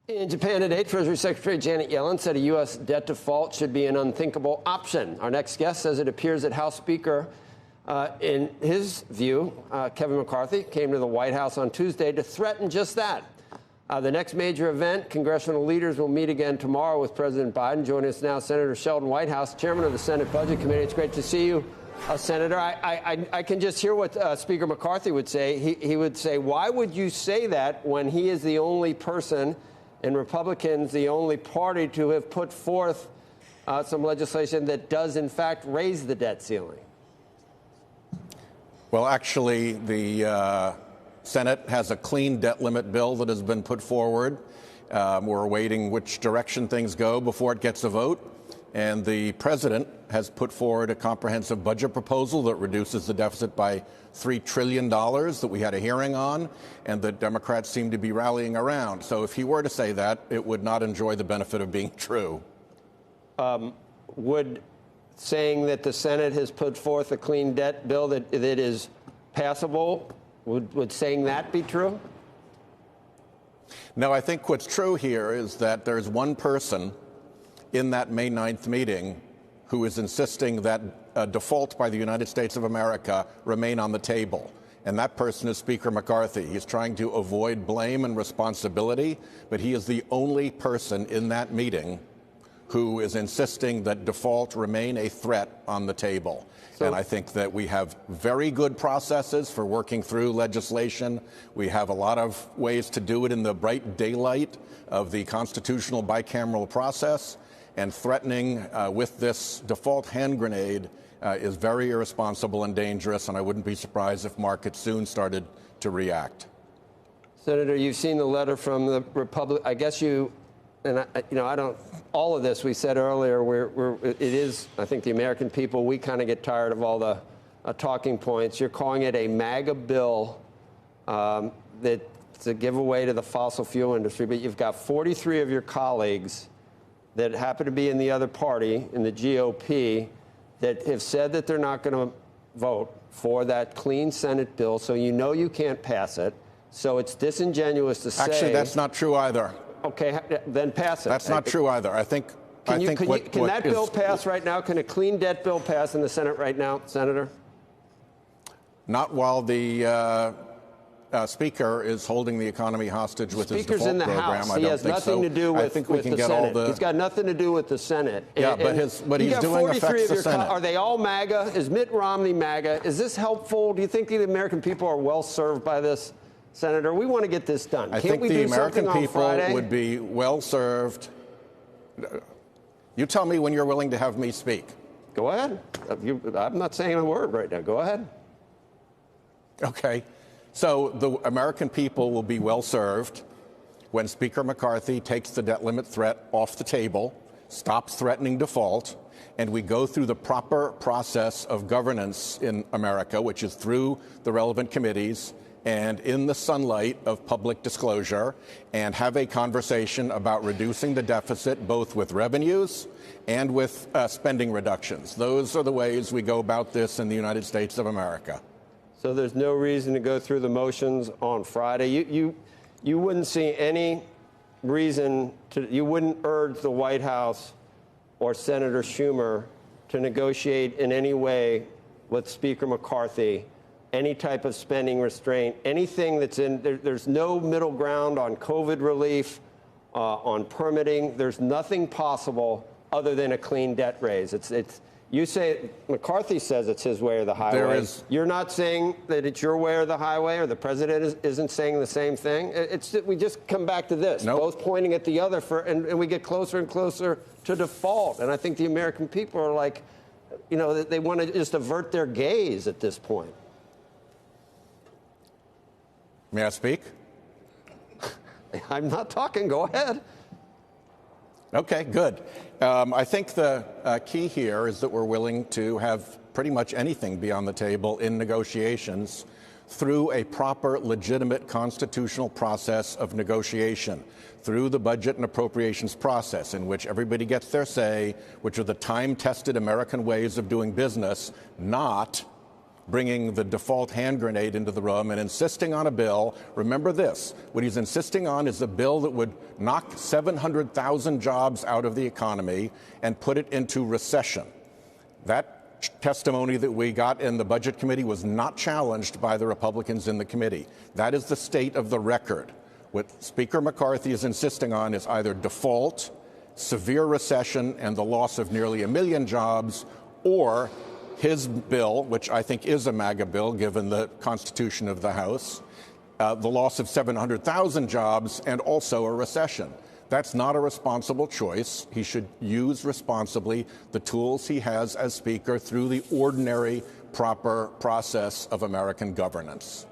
In Japan today, Treasury Secretary Janet Yellen said a U.S. debt default should be an unthinkable option. Our next guest says it appears that House Speaker, in his view, Kevin McCarthy, came to the White House on Tuesday to threaten just that. The next major event, congressional leaders will meet again tomorrow with President Biden. Joining us now, Senator Sheldon Whitehouse, chairman of the Senate Budget Committee. It's great to see you, Senator. I can just hear what Speaker McCarthy would say. He would say, why would you say that when he is the only person and Republicans the only party to have put forth some legislation that does, in fact, raise the debt ceiling? Well, actually, the Senate has a clean debt limit bill that has been put forward. We're awaiting which direction things go before it gets a vote. And the president has put forward a comprehensive budget proposal that reduces the deficit by $3 trillion that we had a hearing on and that Democrats seem to be rallying around. So if he were to say that, it would not enjoy the benefit of being true. Would saying that the Senate has put forth a clean debt bill that is passable, would saying that be true? No, I think what's true here is that there's one person in that May 9th meeting who is insisting that a default by the United States of America remain on the table. And that person is Speaker McCarthy. He's trying to avoid blame and responsibility, but he is the only person in that meeting who is insisting that default remain a threat on the table. And I think that we have very good processes for working through legislation. We have a lot of ways to do it in the bright daylight of the constitutional bicameral process. And threatening with this default hand grenade is very irresponsible and dangerous, and I wouldn't be surprised if markets soon started to react. Senator, you've seen the letter from the Republic. I guess you, and I don't. All of this we said earlier. It is. I think the American people, we kind of get tired of all the talking points. You're calling it a MAGA bill that's a giveaway to the fossil fuel industry, but you've got 43 of your colleagues that happen to be in the other party, in the GOP, that have said that they're not going to vote for that clean Senate bill, so you know you can't pass it. So it's disingenuous to say... Actually, that's not true either. Okay, then pass it. That's not true either. I think... Can that bill pass right now? Can a clean debt bill pass in the Senate right now, Senator? Not while the... Speaker is holding the economy hostage with his default in the program. House. He has nothing to do with the Senate. He's got nothing to do with the Senate. Yeah, but he's doing affects the Senate. Are they all MAGA? Is Mitt Romney MAGA? Is this helpful? Do you think the American people are well served by this, Senator? We want to get this done. I think the American people would be well served. You tell me when you're willing to have me speak. Go ahead. I'm not saying a word right now. Go ahead. Okay. So the American people will be well served when Speaker McCarthy takes the debt limit threat off the table, stops threatening default, and we go through the proper process of governance in America, which is through the relevant committees and in the sunlight of public disclosure, and have a conversation about reducing the deficit both with revenues and with spending reductions. Those are the ways we go about this in the United States of America. So there's no reason to go through the motions on Friday. You wouldn't see any reason you wouldn't urge the White House or Senator Schumer to negotiate in any way with Speaker McCarthy any type of spending restraint, anything that's in there's no middle ground on COVID relief, on permitting. There's nothing possible other than a clean debt raise. You say McCarthy says it's his way or the highway. You're not saying that it's your way or the highway, or the president isn't saying the same thing. We just come back to this, both pointing at the other, and we get closer and closer to default. And I think the American people are like, they want to just avert their gaze at this point. May I speak? I'm not talking. Go ahead. Okay, good. I think the key here is that we're willing to have pretty much anything be on the table in negotiations through a proper, legitimate constitutional process of negotiation, through the budget and appropriations process in which everybody gets their say, which are the time-tested American ways of doing business, not bringing the default hand grenade into the room and insisting on a bill. Remember this, what he's insisting on is a bill that would knock 700,000 jobs out of the economy and put it into recession. That testimony that we got in the Budget Committee was not challenged by the Republicans in the committee. That is the state of the record. What Speaker McCarthy is insisting on is either default, severe recession, and the loss of nearly 1 million jobs, or his bill, which I think is a MAGA bill given the constitution of the House, the loss of 700,000 jobs and also a recession. That's not a responsible choice. He should use responsibly the tools he has as Speaker through the ordinary, proper process of American governance.